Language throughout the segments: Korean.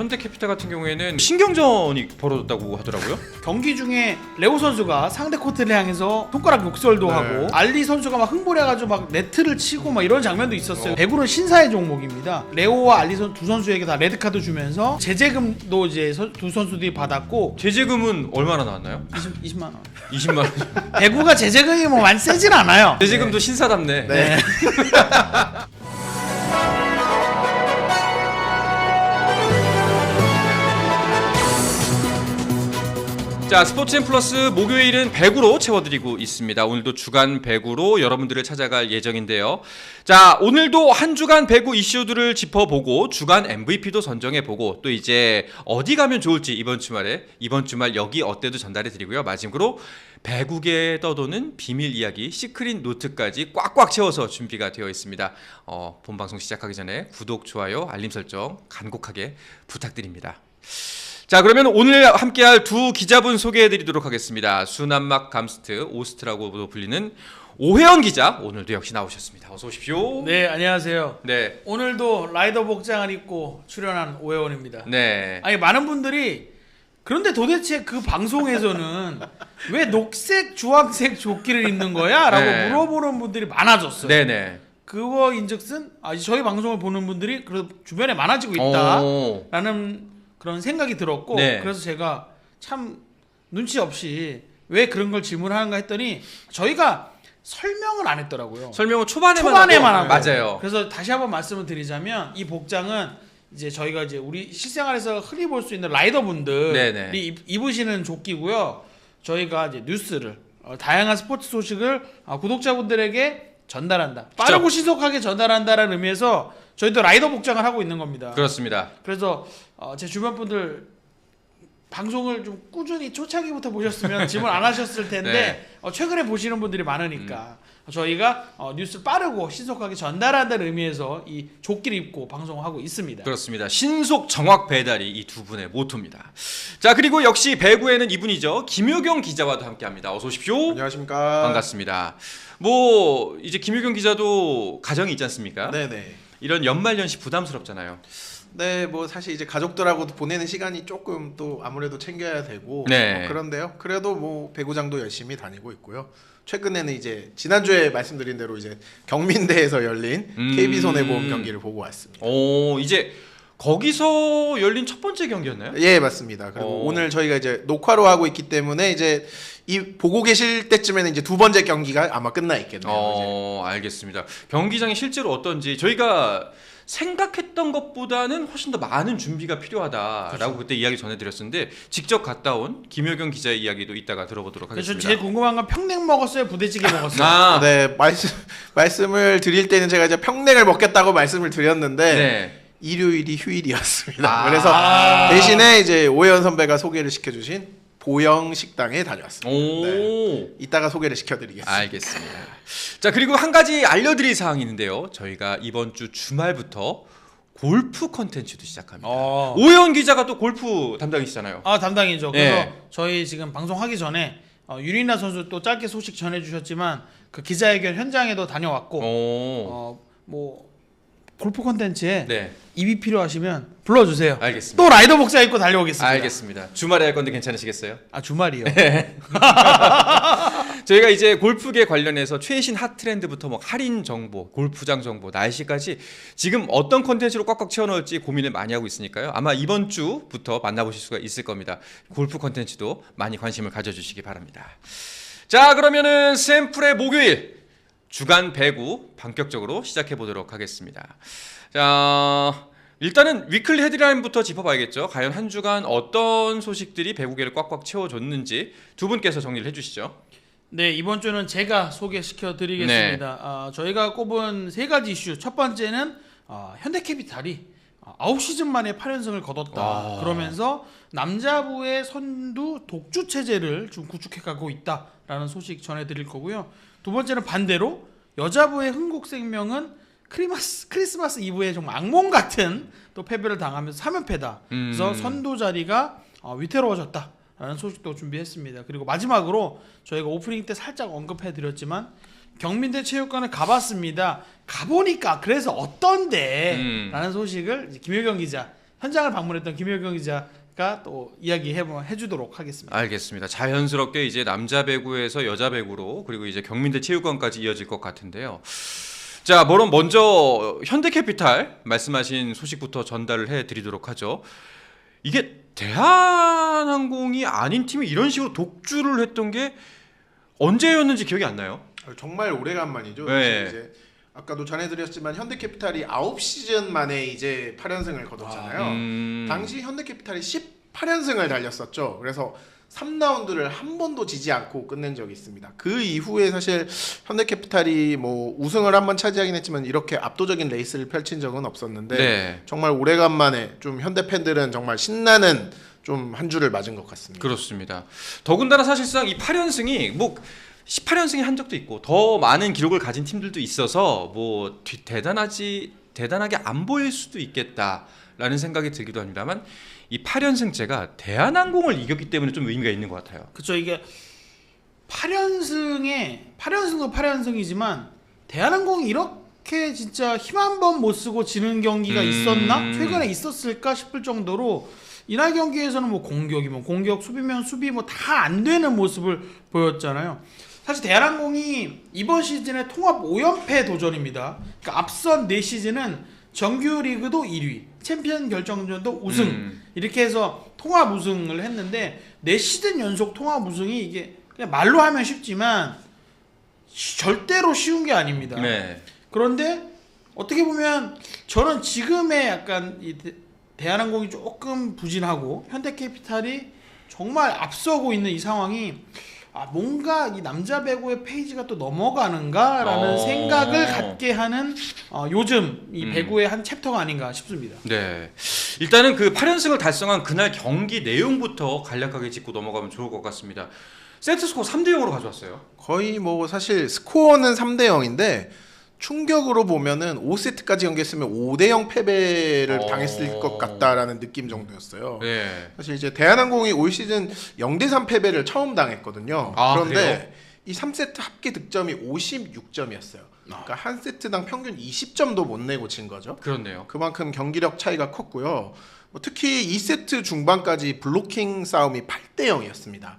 현대캐피탈 같은 경우에는 신경전이 벌어졌다고 하더라고요. 경기 중에 레오 선수가 상대 코트를 향해서 손가락 욕설도 하고 알리 선수가 막 흥분해가지고 막 네트를 치고 막 이런 장면도 있었어요. 배구는 신사의 종목입니다. 레오와 알리 두 선수에게 다 레드카드 주면서 제재금도 이제 두 선수들이 받았고. 제재금은 얼마나 나왔나요? 20만 원. 20만 원. 배구가 제재금이 뭐 많이 세진 않아요. 제재금도 신사답네. 네. 자, 스포츠앤 플러스 목요일은 배구로 채워드리고 있습니다. 오늘도 주간 배구로 여러분들을 찾아갈 예정인데요. 자, 오늘도 한 주간 배구 이슈들을 짚어보고 주간 MVP도 선정해보고 또 이제 어디 가면 좋을지 이번 주말 여기 어때도 전달해드리고요. 마지막으로 배구계에 떠도는 비밀 이야기 시크릿 노트까지 꽉꽉 채워서 준비가 되어 있습니다. 본 방송 시작하기 전에 구독, 좋아요, 알림 설정 간곡하게 부탁드립니다. 자, 그러면 오늘 함께할 두 기자분 소개해드리도록 하겠습니다. 순한막 감스트, 오스트라고도 불리는 오혜연 기자, 오늘도 역시 나오셨습니다. 어서 오십시오. 네, 안녕하세요. 네. 오늘도 라이더 복장을 입고 출연한 오혜원입니다. 네. 아니, 많은 분들이 그런데 도대체 그 방송에서는 왜 녹색, 주황색 조끼를 입는 거야? 라고 네. 물어보는 분들이 많아졌어요. 네네. 그거인즉슨 저희 방송을 보는 분들이 주변에 많아지고 있다라는 그런 생각이 들었고, 네. 그래서 제가 참 눈치 없이 왜 그런 걸 질문하는가 했더니 저희가 설명을 안 했더라고요. 설명은 초반에만 하고. 맞아요. 그래서 다시 한번 말씀을 드리자면 이 복장은 이제 저희가 이제 우리 실생활에서 흔히 볼 수 있는 라이더분들이 입으시는 조끼고요. 저희가 이제 뉴스를 다양한 스포츠 소식을 구독자분들에게 전달한다. 빠르고 신속하게 전달한다라는 의미에서 저희도 라이더 복장을 하고 있는 겁니다. 그렇습니다. 그래서 제 주변 분들 방송을 좀 꾸준히 초창기부터 보셨으면 질문 안 하셨을 텐데 네. 최근에 보시는 분들이 많으니까 저희가 뉴스 빠르고 신속하게 전달한다는 의미에서 이 조끼를 입고 방송하고 있습니다. 그렇습니다. 신속 정확 배달이 이 두 분의 모토입니다. 자, 그리고 역시 배구에는 이분이죠. 김효경 기자와도 함께합니다. 어서 오십시오. 안녕하십니까. 반갑습니다. 뭐 이제 김효경 기자도 가정이 있지 않습니까? 네네. 이런 연말연시 부담스럽잖아요. 네, 뭐 사실 이제 가족들하고 보내는 시간이 조금 또 아무래도 챙겨야 되고 네. 그런데요. 그래도 뭐 배구장도 열심히 다니고 있고요. 최근에는 이제 지난주에 말씀드린 대로 이제 경민대에서 열린 KB손해보험 경기를 보고 왔습니다. 오, 이제 거기서 열린 첫 번째 경기였나요? 예, 맞습니다. 그리고 오늘 저희가 이제 녹화로 하고 있기 때문에 이제 이 보고 계실 때쯤에는 이제 두 번째 경기가 아마 끝나 있겠네요. 알겠습니다. 경기장이 실제로 어떤지 저희가 생각했던 것보다는 훨씬 더 많은 준비가 필요하다라고 그렇죠. 그때 이야기 전해드렸었는데 직접 갔다 온 김효경 기자의 이야기도 이따가 들어보도록 하겠습니다. 제일 궁금한 건 평냉 먹었어요? 부대찌개 먹었어요? 네, 말씀을 드릴 때는 제가 이제 평냉을 먹겠다고 말씀을 드렸는데 네. 일요일이 휴일이었습니다. 그래서 대신에 이제 오혜연 선배가 소개를 시켜주신 보영 식당에 다녀왔습니다. 네. 이따가 소개를 시켜드리겠습니다. 알겠습니다. 자, 그리고 한 가지 알려드릴 사항이 있는데요. 저희가 이번 주 주말부터 골프 컨텐츠도 시작합니다. 오혜원 기자가 또 골프 담당이시잖아요. 담당이죠. 그래서 네. 저희 지금 방송하기 전에 유리나 선수 또 짧게 소식 전해주셨지만 그 기자회견 현장에도 다녀왔고 뭐 골프 컨텐츠에 네. 입이 필요하시면 불러주세요. 알겠습니다. 또 라이더 복장 입고 달려오겠습니다. 알겠습니다. 주말에 할 건데 괜찮으시겠어요? 주말이요? 저희가 이제 골프계 관련해서 최신 핫 트렌드부터 뭐 할인 정보, 골프장 정보, 날씨까지 지금 어떤 컨텐츠로 꽉꽉 채워넣을지 고민을 많이 하고 있으니까요. 아마 이번 주부터 만나보실 수가 있을 겁니다. 골프 컨텐츠도 많이 관심을 가져주시기 바랍니다. 자, 그러면은 샘플의 목요일 주간 배구 본격적으로 시작해 보도록 하겠습니다. 자, 일단은 위클리 헤드라인부터 짚어봐야겠죠. 과연 한 주간 어떤 소식들이 배구계를 꽉꽉 채워줬는지 두 분께서 정리를 해주시죠. 네, 이번 주는 제가 소개시켜 드리겠습니다. 저희가 꼽은 세 가지 이슈. 첫 번째는 현대캐피탈이 9시즌 만에 8연승을 거뒀다. 그러면서 남자부의 선두 독주 체제를 좀 구축해가고 있다라는 소식 전해드릴 거고요. 두 번째는 반대로 여자부의 흥국생명은 크리스마스 이브에 정말 악몽 같은 또 패배를 당하면서 3연패다. 그래서 선두 자리가 위태로워졌다라는 소식도 준비했습니다. 그리고 마지막으로 저희가 오프닝 때 살짝 언급해드렸지만 경민대 체육관에 가봤습니다. 가보니까 그래서 어떤데? 라는 소식을 이제 김효경 기자 현장을 방문했던 김효경 기자가 또 해주도록 하겠습니다. 알겠습니다. 자연스럽게 이제 남자 배구에서 여자 배구로 그리고 이제 경민대 체육관까지 이어질 것 같은데요. 자, 먼저 현대캐피탈 말씀하신 소식부터 전달을 해드리도록 하죠. 이게 대한항공이 아닌 팀이 이런 식으로 독주를 했던 게 언제였는지 기억이 안 나요. 정말 오래간만이죠. 네. 이제 아까도 전해드렸지만 현대캐피탈이 9시즌 만에 이제 8연승을 거뒀잖아요. 당시 현대캐피탈이 18연승을 달렸었죠. 그래서 3라운드를 한 번도 지지 않고 끝낸 적이 있습니다. 그 이후에 사실 현대캐피탈이 뭐 우승을 한번 차지하긴 했지만 이렇게 압도적인 레이스를 펼친 적은 없었는데 네. 정말 오래간만에 좀 현대 팬들은 정말 신나는 좀 한 주를 맞은 것 같습니다. 그렇습니다. 더군다나 사실상 이 8연승이 뭐 18연승이 한 적도 있고 더 많은 기록을 가진 팀들도 있어서 뭐 대단하게 안 보일 수도 있겠다라는 생각이 들기도 합니다만 이 8연승제가 대한항공을 이겼기 때문에 좀 의미가 있는 것 같아요. 그렇죠. 이게 8연승도 8연승이지만 대한항공이 이렇게 진짜 힘 한 번 못 쓰고 지는 경기가 있었나? 최근에 있었을까 싶을 정도로 이날 경기에서는 뭐 공격이면 공격, 수비면 수비 뭐 다 안 되는 모습을 보였잖아요. 사실 대한항공이 이번 시즌에 통합 5연패 도전입니다. 그러니까 앞선 4시즌은 정규리그도 1위, 챔피언 결정전도 우승 이렇게 해서 통합 우승을 했는데 4시즌 연속 통합 우승이 이게 그냥 말로 하면 쉽지만 절대로 쉬운 게 아닙니다. 네. 그런데 어떻게 보면 저는 지금의 약간 이 대한항공이 조금 부진하고 현대캐피탈이 정말 앞서고 있는 이 상황이 뭔가 이 남자 배구의 페이지가 또 넘어가는가라는 생각을 갖게 하는 요즘 이 배구의 한 챕터가 아닌가 싶습니다. 네. 일단은 그 8연승을 달성한 그날 경기 내용부터 간략하게 짚고 넘어가면 좋을 것 같습니다. 세트 스코어 3대 0으로 가져왔어요. 거의 뭐 사실 스코어는 3대 0인데 충격으로 보면은 5세트까지 경기했으면 5대 0 패배를 당했을 것 같다라는 느낌 정도였어요. 네. 사실 이제 대한항공이 올 시즌 0대 3 패배를 처음 당했거든요. 그런데 그래요? 이 3세트 합계 득점이 56점이었어요. 그러니까 한 세트당 평균 20점도 못 내고 진 거죠. 그렇네요. 그만큼 경기력 차이가 컸고요. 특히 2세트 중반까지 블로킹 싸움이 8대 0이었습니다.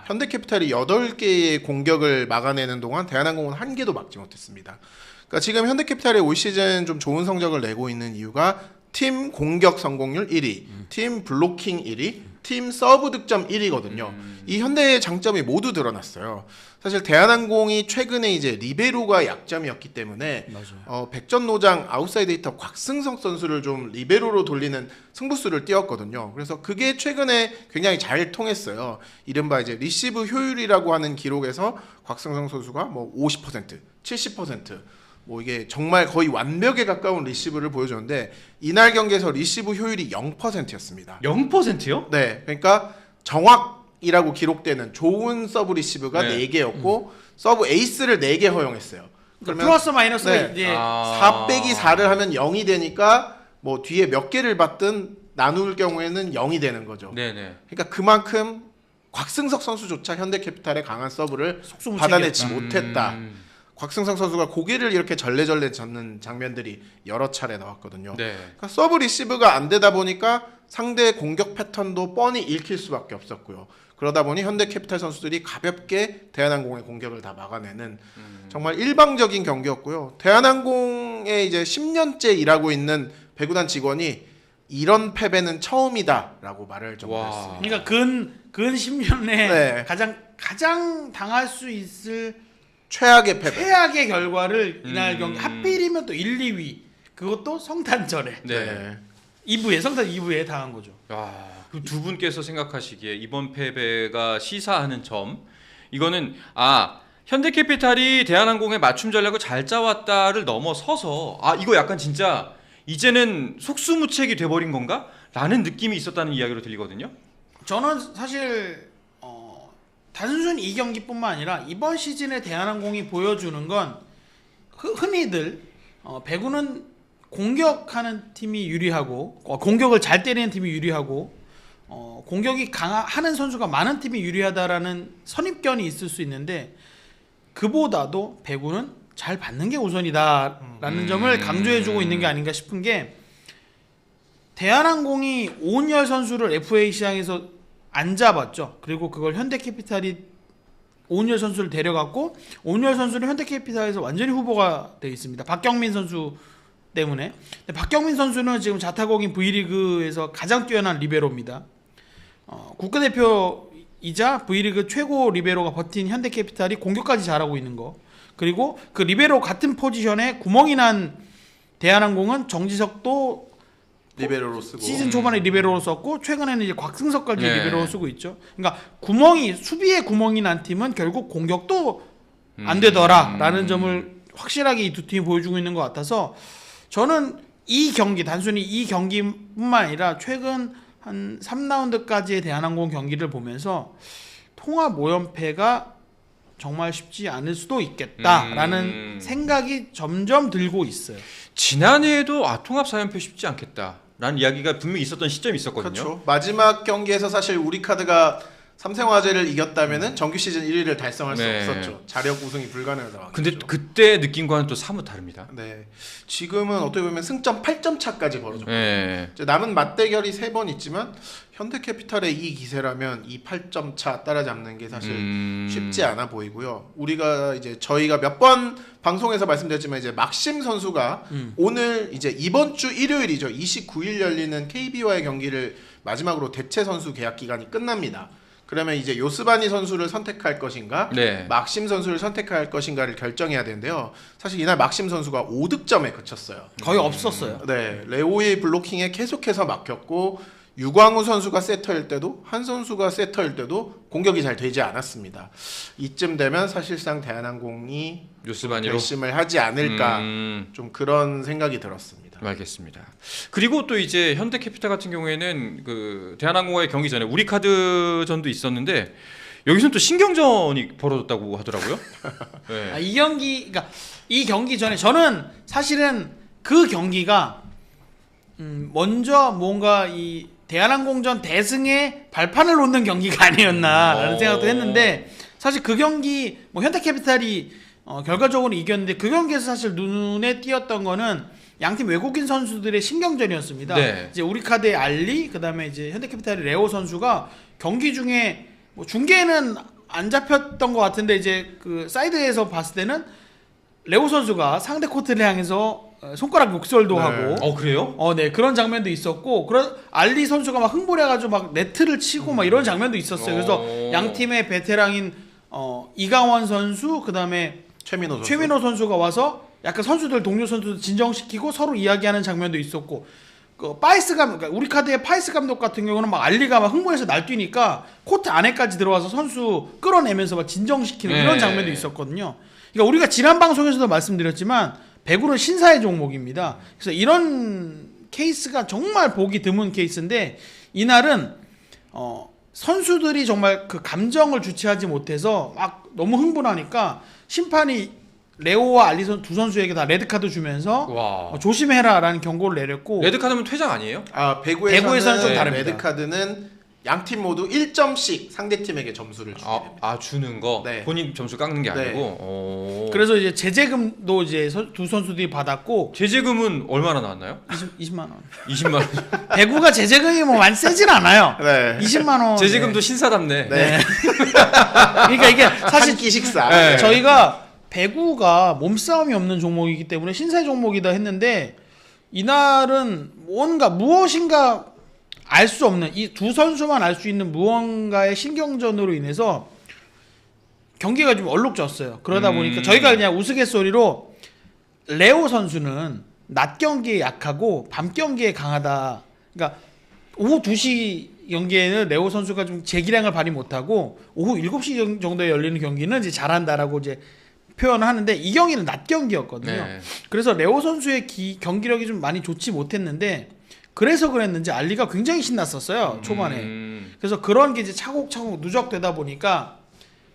현대캐피탈이 8개의 공격을 막아내는 동안 대한항공은 한 개도 막지 못했습니다. 그러니까 지금 현대캐피탈이 올 시즌 좀 좋은 성적을 내고 있는 이유가 팀 공격 성공률 1위, 팀 블로킹 1위, 팀 서브 득점 1위거든요. 이 현대의 장점이 모두 드러났어요. 사실 대한항공이 최근에 이제 리베로가 약점이었기 때문에 백전노장 아웃사이드 히터 곽승석 선수를 좀 리베로로 돌리는 승부수를 띄웠거든요. 그래서 그게 최근에 굉장히 잘 통했어요. 이른바 이제 리시브 효율이라고 하는 기록에서 곽승석 선수가 뭐 50%, 70%, 뭐 이게 정말 거의 완벽에 가까운 리시브를 보여줬는데 이날 경기에서 리시브 효율이 0%였습니다. 0%요? 네, 그러니까 정확이라고 기록되는 좋은 서브 리시브가 4개였고 서브 에이스를 4개 허용했어요. 그러면 플러스 마이너스가 이제 4 빼기 4를 하면 0이 되니까 뭐 뒤에 몇 개를 받든 나눌 경우에는 0이 되는 거죠. 네네. 그러니까 그만큼 곽승석 선수조차 현대캐피탈의 강한 서브를 받아내지 못했다. 곽승석 선수가 고개를 이렇게 절레절레 젓는 장면들이 여러 차례 나왔거든요. 네. 그러니까 서브 리시브가 안 되다 보니까 상대 공격 패턴도 뻔히 읽힐 수밖에 없었고요. 그러다 보니 현대캐피탈 선수들이 가볍게 대한항공의 공격을 다 막아내는 정말 일방적인 경기였고요. 대한항공에 이제 10년째 일하고 있는 배구단 직원이 이런 패배는 처음이다라고 말을 정도했습니다. 그러니까 근 10년 내에 가장 당할 수 있을 최악의 패배. 최악의 결과를 이날 경기 하필이면 또 1, 2위 그것도 성탄절에 네. 2부에 성탄 2부에 당한 거죠. 그 두 분께서 생각하시기에 이번 패배가 시사하는 점 이거는 현대캐피탈이 대한항공의 맞춤 전략을 잘 짜왔다를 넘어서서 이거 약간 진짜 이제는 속수무책이 돼버린 건가? 라는 느낌이 있었다는 이야기로 들리거든요. 저는 사실 단순 이 경기뿐만 아니라 이번 시즌에 대한항공이 보여주는 건 흔히들 배구는 공격하는 팀이 유리하고 공격을 잘 때리는 팀이 유리하고 공격이 하는 선수가 많은 팀이 유리하다라는 선입견이 있을 수 있는데 그보다도 배구는 잘 받는 게 우선이다라는 점을 강조해주고 있는 게 아닌가 싶은 게 대한항공이 오은열 선수를 FA 시장에서 안 잡았죠. 그리고 그걸 현대캐피탈이 오은열 선수를 데려갔고 오은열 선수는 현대캐피탈에서 완전히 후보가 돼 있습니다. 박경민 선수 때문에. 근데 박경민 선수는 지금 자타공인 V리그에서 가장 뛰어난 리베로입니다. 국가대표이자 V리그 최고 리베로가 버틴 현대캐피탈이 공격까지 잘하고 있는 거. 그리고 그 리베로 같은 포지션에 구멍이 난 대한항공은 정지석도 리베로로 쓰고 시즌 초반에 리베로로 썼고 최근에는 이제 곽승석까지 네. 리베로로 쓰고 있죠. 그러니까 수비에 구멍이 난 팀은 결국 공격도 안 되더라라는 점을 확실하게 이 두 팀이 보여주고 있는 것 같아서 저는 단순히 이 경기뿐만 아니라 최근 한 3라운드까지의 대한항공 경기를 보면서 통합 5연패가 정말 쉽지 않을 수도 있겠다라는 생각이 점점 들고 있어요. 지난해에도 통합 4연패 쉽지 않겠다라는 이야기가 분명히 있었던 시점이 있었거든요. 그렇죠. 마지막 경기에서 사실 우리카드가 삼성화재를 이겼다면은 정규 시즌 1위를 달성할 네. 수 없었죠. 자력 우승이 불가능한 상황이죠. 근데 그때 느낌과는 또 사뭇 다릅니다. 네. 지금은 어떻게 보면 승점 8점 차까지 벌어졌고 네. 이제 남은 맞대결이 3번 있지만 현대캐피탈의 이 기세라면 이 8점 차 따라잡는 게 사실 쉽지 않아 보이고요. 저희가 몇 번 방송에서 말씀드렸지만 이제 막심 선수가 오늘 이제 이번 주 일요일이죠. 29일 열리는 KB와의 경기를 마지막으로 대체 선수 계약 기간이 끝납니다. 그러면 이제 요스바니 선수를 선택할 것인가, 네. 막심 선수를 선택할 것인가를 결정해야 되는데요. 사실 이날 막심 선수가 5득점에 그쳤어요. 거의 없었어요. 네, 레오의 블로킹에 계속해서 막혔고 유광우 선수가 세터일 때도 한 선수가 세터일 때도 공격이 잘 되지 않았습니다. 이쯤 되면 사실상 대한항공이 요스바니로 결심을 하지 않을까 좀 그런 생각이 들었습니다. 알겠습니다. 그리고 또 이제 현대캐피탈 같은 경우에는 그 대한항공과의 경기 전에 우리카드전도 있었는데 여기서는 또 신경전이 벌어졌다고 하더라고요. 네. 이 경기 전에 저는 사실은 그 경기가 먼저 뭔가 이 대한항공전 대승의 발판을 놓는 경기가 아니었나라는 생각도 했는데 사실 그 경기 뭐 현대캐피탈이 결과적으로 이겼는데 그 경기에서 사실 눈에 띄었던 거는 양팀 외국인 선수들의 신경전이었습니다. 네. 이제 우리카드의 알리, 그다음에 이제 현대캐피탈의 레오 선수가 경기 중에 뭐 중계는 안 잡혔던 것 같은데 이제 그 사이드에서 봤을 때는 레오 선수가 상대 코트를 향해서 손가락 욕설도 네. 하고, 그래요? 네 그런 장면도 있었고, 그런 알리 선수가 막 흥분해가지고 막 네트를 치고 막 이런 장면도 있었어요. 그래서 양 팀의 베테랑인 이강원 선수, 그다음에 최민호 선수가 와서 약간 동료 선수들 진정시키고 서로 이야기하는 장면도 있었고, 그러니까 우리카드의 파이스 감독 같은 경우는 막 알리가 막 흥분해서 날뛰니까 코트 안에까지 들어와서 선수 끌어내면서 막 진정시키는 이런 장면도 있었거든요. 그러니까 우리가 지난 방송에서도 말씀드렸지만 배구는 신사의 종목입니다. 그래서 이런 케이스가 정말 보기 드문 케이스인데 이날은 선수들이 정말 그 감정을 주체하지 못해서 막 너무 흥분하니까 심판이 레오와 알리 두 선수에게 다 레드카드 주면서 조심해라라는 경고를 내렸고, 레드카드면 퇴장 아니에요? 배구에서는 좀 다릅니다. 레드카드는 양팀 모두 1점씩 상대팀에게 점수를 주게 됩니다. 주는 거? 네. 본인 점수 깎는 게 네. 아니고? 그래서 이제 제재금도 이제 두 선수들이 받았고, 제재금은 얼마나 나왔나요? 20만 원. 20만 원. 배구가 제재금이 뭐 많이 세진 않아요. 네. 20만 원. 제재금도 신사답네. 네. 그러니까 이게 사실 한 끼 식사. 네. 저희가 배구가 몸싸움이 없는 종목이기 때문에 신사의 종목이다 했는데 이날은 무엇인가 알 수 없는, 이 두 선수만 알 수 있는 무언가의 신경전으로 인해서 경기가 좀 얼룩졌어요. 그러다 보니까 저희가 그냥 우스갯소리로 레오 선수는 낮 경기에 약하고 밤 경기에 강하다. 그러니까 오후 2시 경기에는 레오 선수가 좀 재기량을 발휘 못하고 오후 7시 정도에 열리는 경기는 이제 잘한다라고 이제 표현을 하는데 이 경기는 낮 경기였거든요. 네. 그래서 레오 선수의 경기력이 좀 많이 좋지 못했는데 그래서 그랬는지 알리가 굉장히 신났었어요, 초반에. 그래서 그런 게 이제 차곡차곡 누적되다 보니까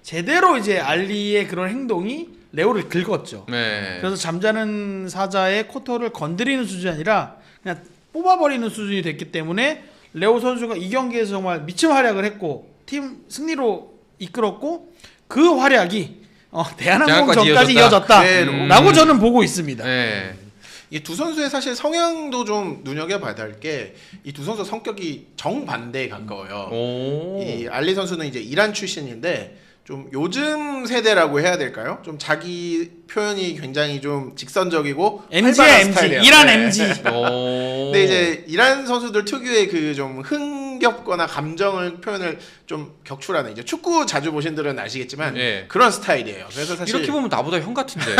제대로 이제 알리의 그런 행동이 레오를 긁었죠. 네. 그래서 잠자는 사자의 코터를 건드리는 수준이 아니라 그냥 뽑아버리는 수준이 됐기 때문에 레오 선수가 이 경기에서 정말 미친 활약을 했고 팀 승리로 이끌었고 그 활약이 대한항공전까지 이어졌다라고 저는 보고 있습니다. 네. 이 두 선수의 사실 성향도 좀 눈여겨봐야 될 게 이 두 선수 성격이 정반대에 가까워요. 오. 이 알리 선수는 이제 이란 출신인데 좀 요즘 세대라고 해야 될까요? 좀 자기 표현이 굉장히 좀 직선적이고 MG야 활발한 MG. 스타일이에요. 이란 네. MG. 근데 이제 이란 선수들 특유의 그 좀 흥겹거나 감정을 표현을 좀 격출하는 이제 축구 자주 보신 분들은 아시겠지만 예. 그런 스타일이에요. 그래서 사실 이렇게 보면 나보다 형 같은데.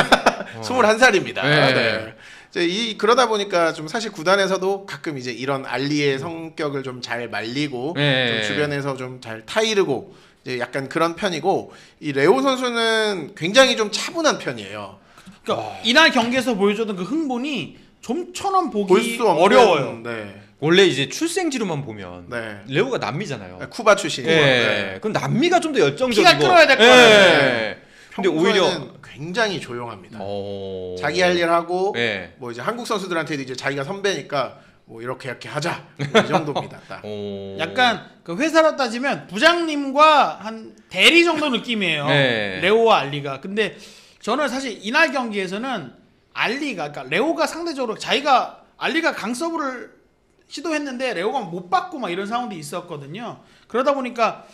21살입니다. 네. 네. 이제 그러다 보니까 좀 사실 구단에서도 가끔 이제 이런 알리의 성격을 좀 잘 말리고 네. 좀 주변에서 좀 잘 타이르고 이제 약간 그런 편이고 이 레오 선수는 굉장히 좀 차분한 편이에요. 그러니까 이날 경기에서 보여줬던 그 흥분이 좀처럼 볼 보기 수 없는 어려워요. 네. 원래 이제 출생지로만 보면 네. 레오가 남미잖아요. 쿠바 출신이고. 예. 네. 그럼 남미가 좀 더 열정적이고. 피가 끓어야 될 예. 거예요. 근데 오히려 평소에는 굉장히 조용합니다. 어. 자기 할 일 하고 예. 뭐 이제 한국 선수들한테도 이제 자기가 선배니까 뭐 이렇게 하자 뭐이 정도입니다. 딱. 어. 약간 그 회사로 따지면 부장님과 한 대리 정도 느낌이에요. 네. 레오와 알리가. 근데 저는 사실 이날 경기에서는 알리가, 그러니까 레오가 상대적으로 자기가 알리가 강서브를 시도했는데 레오가 못 받고 막 이런 상황도 있었거든요. 그러다 보니까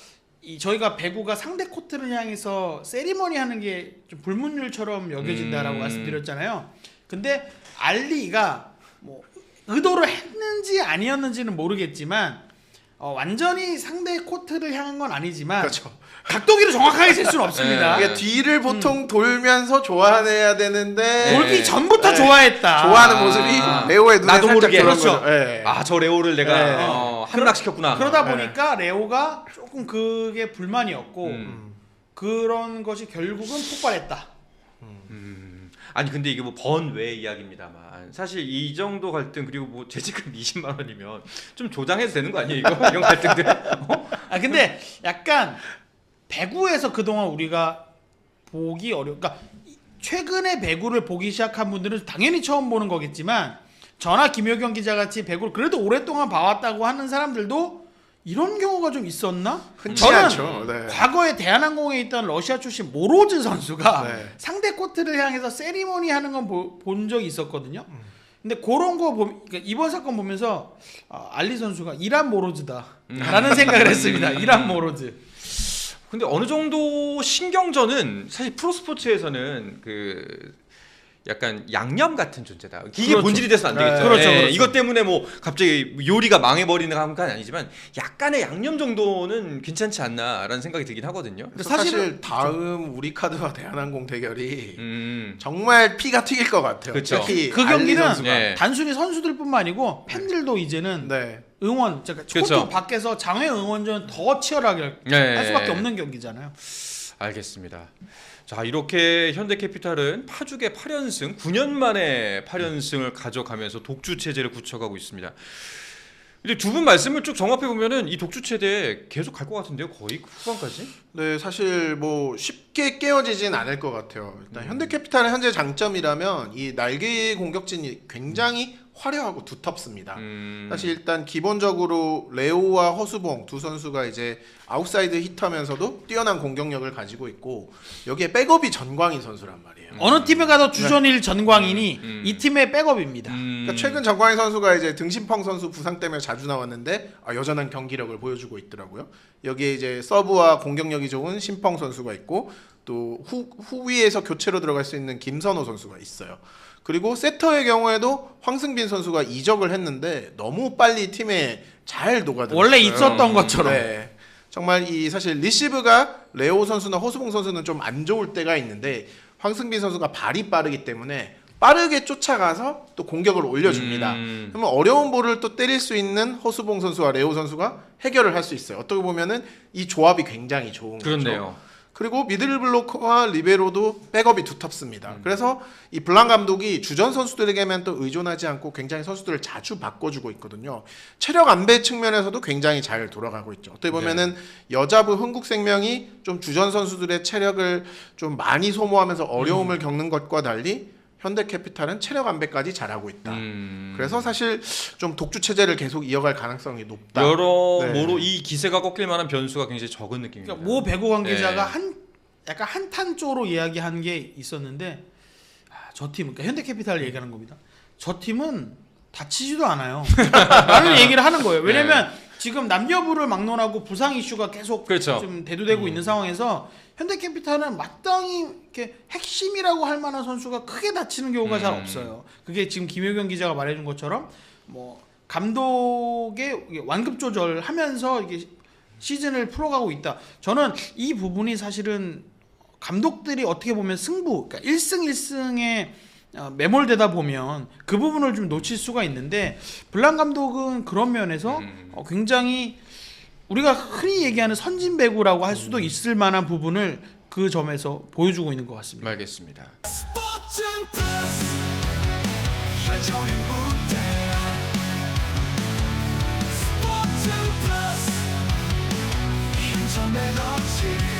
저희가 배구가 상대 코트를 향해서 세리머니 하는 게 좀 불문율처럼 여겨진다라고 말씀드렸잖아요. 근데 알리가 뭐 의도를 했는지 아니었는지는 모르겠지만 완전히 상대 코트를 향한 건 아니지만 그렇죠. 각도기를 정확하게 잴 수는 없습니다. 이게 뒤를 보통 돌면서 좋아해야 되는데 돌기 전부터 네. 좋아했다. 좋아하는 모습이 레오의 눈에 나도 살짝 모르게. 들어온 그렇죠. 거죠. 네. 아, 저 레오를 내가 네. 함락시켰구나. 그러다 네. 보니까 레오가 조금 그게 불만이었고 음. 그런 것이 결국은 폭발했다. 아니 근데 이게 뭐 번외 이야기입니다만 사실 이 정도 갈등 그리고 뭐 재직금 20만 원이면 좀 조장해도 되는 거 아니에요 이거 이런 갈등들? 아 근데 약간 배구에서 그동안 우리가 보기 그러니까 최근에 배구를 보기 시작한 분들은 당연히 처음 보는 거겠지만 저나 김효경 기자 같이 배구를 그래도 오랫동안 봐왔다고 하는 사람들도 이런 경우가 좀 있었나? 흔치 저는 않죠. 네. 과거에 대한항공에 있던 러시아 출신 모로즈 선수가 네. 상대 코트를 향해서 세리머니 하는 건 본 적이 있었거든요. 근데 그런 거 보면 그러니까 이번 사건 보면서 알리 선수가 이란 모로즈다라는 생각을 했습니다. 이란 모로즈. 근데 어느 정도 신경전은 사실 프로스포츠에서는 그 약간 양념 같은 존재다. 이게 그렇죠. 본질이 돼서 안 되겠죠. 네. 그렇죠, 예, 그렇죠. 이것 때문에 뭐 갑자기 요리가 망해버리는 건 아니지만 약간의 양념 정도는 괜찮지 않나라는 생각이 들긴 하거든요. 그래서 사실은- 사실 다음 우리카드와 대한항공 대결이 음. 정말 피가 튀길 것 같아요. 그쵸. 특히 그 알리 경기는 선수가. 예. 단순히 선수들뿐만 아니고 팬들도 이제는 네. 응원, 그러니까 그쵸. 코트 밖에서 장외 응원전 더 치열하게 네. 할 수밖에 없는 경기잖아요. 알겠습니다. 자 이렇게 현대캐피탈은 파죽의 8연승 9년 만에 8연승을 가져가면서 독주 체제를 굳혀가고 있습니다. 근데 두 분 말씀을 쭉 종합해 보면은 이 독주 체제 계속 갈 것 같은데요, 거의 후반까지? 네, 사실 뭐 쉽게 깨어지진 않을 것 같아요. 일단 현대캐피탈의 현재 장점이라면 이 날개 공격진이 굉장히 화려하고 두텁습니다. 사실 일단 기본적으로 레오와 허수봉 두 선수가 이제 아웃사이드 히터면서도 뛰어난 공격력을 가지고 있고 여기에 백업이 전광인 선수란 말이에요. 어느 팀에 가도 주전일 전광인이 이 팀의 백업입니다. 그러니까 최근 전광인 선수가 이제 등신펑 선수 부상 때문에 자주 나왔는데 여전한 경기력을 보여주고 있더라고요. 여기에 이제 서브와 공격력이 좋은 신펑 선수가 있고 또 후위에서 교체로 들어갈 수 있는 김선호 선수가 있어요. 그리고 세터의 경우에도 황승빈 선수가 이적을 했는데 너무 빨리 팀에 잘 녹아들었어요. 원래 있었던 것처럼. 네. 정말 이 사실 리시브가 레오 선수나 허수봉 선수는 좀 안 좋을 때가 있는데 황승빈 선수가 발이 빠르기 때문에 빠르게 쫓아가서 또 공격을 올려줍니다. 그러면 어려운 볼을 또 때릴 수 있는 허수봉 선수와 레오 선수가 해결을 할 수 있어요. 어떻게 보면은 이 조합이 굉장히 좋은 거죠. 그렇네요. 그리고 미들 블로커와 리베로도 백업이 두텁습니다. 그래서 이 블랑 감독이 주전 선수들에게만 또 의존하지 않고 굉장히 선수들을 자주 바꿔주고 있거든요. 체력 안배 측면에서도 굉장히 잘 돌아가고 있죠. 어떻게 보면은 여자부 흥국생명이 좀 주전 선수들의 체력을 좀 많이 소모하면서 어려움을 겪는 것과 달리 현대캐피탈은 체력 안배까지 잘하고 있다. 그래서 사실 좀 독주 체제를 계속 이어갈 가능성이 높다. 여러모로 이 기세가 꺾일 만한 변수가 굉장히 적은 느낌입니다. 그러니까 모 배구 관계자가 네. 약간 한탄조로 이야기한 게 있었는데 저 팀, 그러니까 현대캐피탈 얘기하는 겁니다. 저 팀은 다치지도 않아요. 라는 얘기를 하는 거예요. 왜냐면 지금 남녀부를 막론하고 부상 이슈가 계속 그렇죠. 좀 대두되고 있는 상황에서 현대캐피탈은 마땅히 이렇게 핵심이라고 할 만한 선수가 크게 다치는 경우가 잘 없어요. 그게 지금 김효경 기자가 말해준 것처럼 뭐 감독의 완급 조절하면서 이게 시즌을 풀어가고 있다. 저는 이 부분이 사실은 감독들이 어떻게 보면 승부, 그러니까 1승 1승에 매몰되다 보면 그 부분을 좀 놓칠 수가 있는데 블랑 감독은 그런 면에서 굉장히 우리가 흔히 얘기하는 선진 배구라고 할 수도 있을 만한 부분을 그 점에서 보여주고 있는 것 같습니다. 알겠습니다. 스포츠 플러스 최종의 무대 스포츠 플러스 힘좀 내놓지